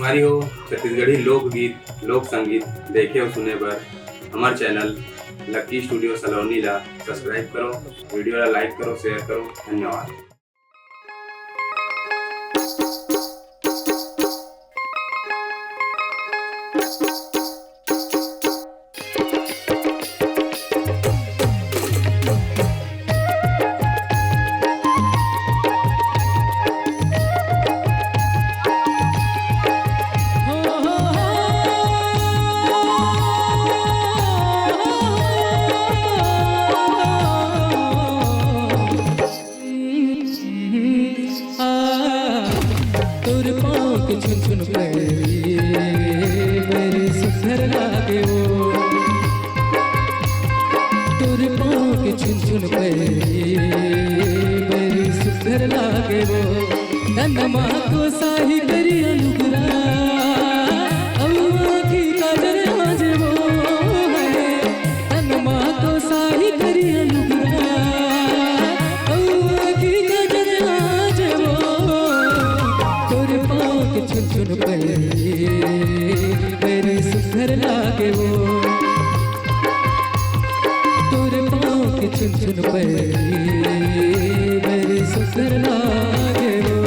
तुम्हारी हो छत्तीसगढ़ी लोकगीत लोक संगीत देखे और सुने बर हमार चैनल लकी स्टूडियो सलोनी ला सब्सक्राइब करो, वीडियो ला लाइक करो, शेयर करो। धन्यवाद। झुन झुन पैरी मेरे सुखर लागे वो, तोर पाँव के झुन झुन पैरी मेरे सुखर लागे वो। तनमा को साही करी अनुग्रा अम्मा की काजर आज वो है। तनमा को साही करी अनुग्रा अम्मा की काजर आज वो। तोर पाँव के झुन झुन पैरी मेरे सुखर लागे वो, तोर पाँव के झुन झुन पैरी मेरे सुखर लागे वो।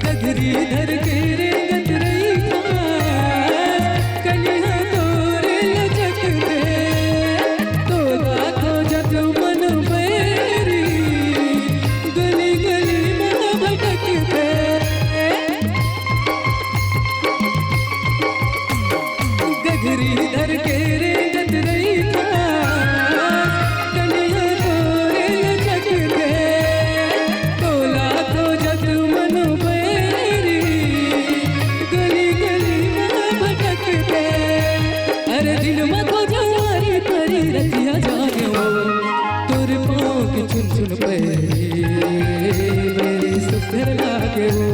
गगरी धर के रे गटरई खास कलिया तोरे लचक दे, तोला खोजत मन बैरी गली गली में भटक दे। गगरी धर के रे गटरई खास कलिया तोरे लचक दे, तोला खोजत मन दिल में तो जवारी करी रखिया जाने वो। तोर पाँव के झुन झुन पैरी मेरे सुखर लागे वो,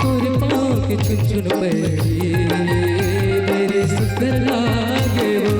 तोर पाँव के झुन झुन पैरी मेरे सुखर लागे वो।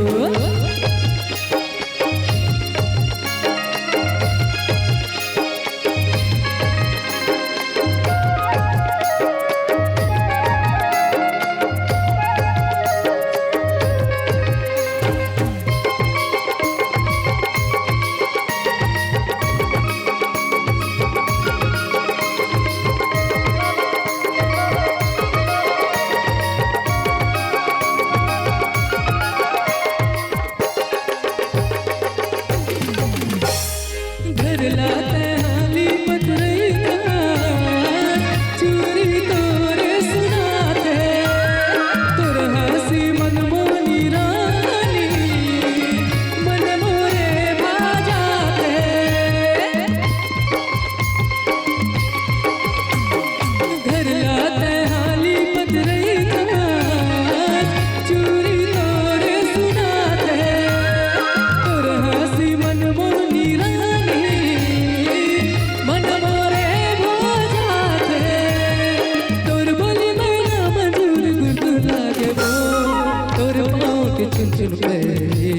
झुन झुन पैरी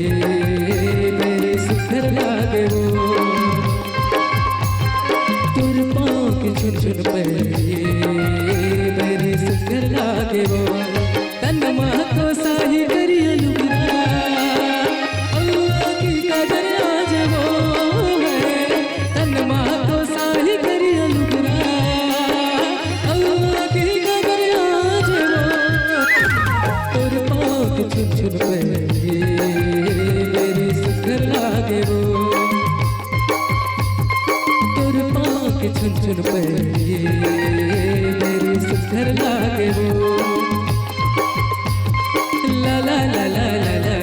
मेरे सुखर लागे वो, तोर पाँव के झुन झुन पैरी मेरे सुखर लागे वो। तनमा को साही करी अनुग्रा अम्मा की काजर आज वो है। तनमा को साही करी अनुग्रा अम्मा की काजर आज वो। तोर पाँव के झुन झुन पैरी मेरे सुखर लागे वो, तोर पाँव के झुन झुन पैरी मेरे सुखर लागे वो। ला ला ला ला ला ला।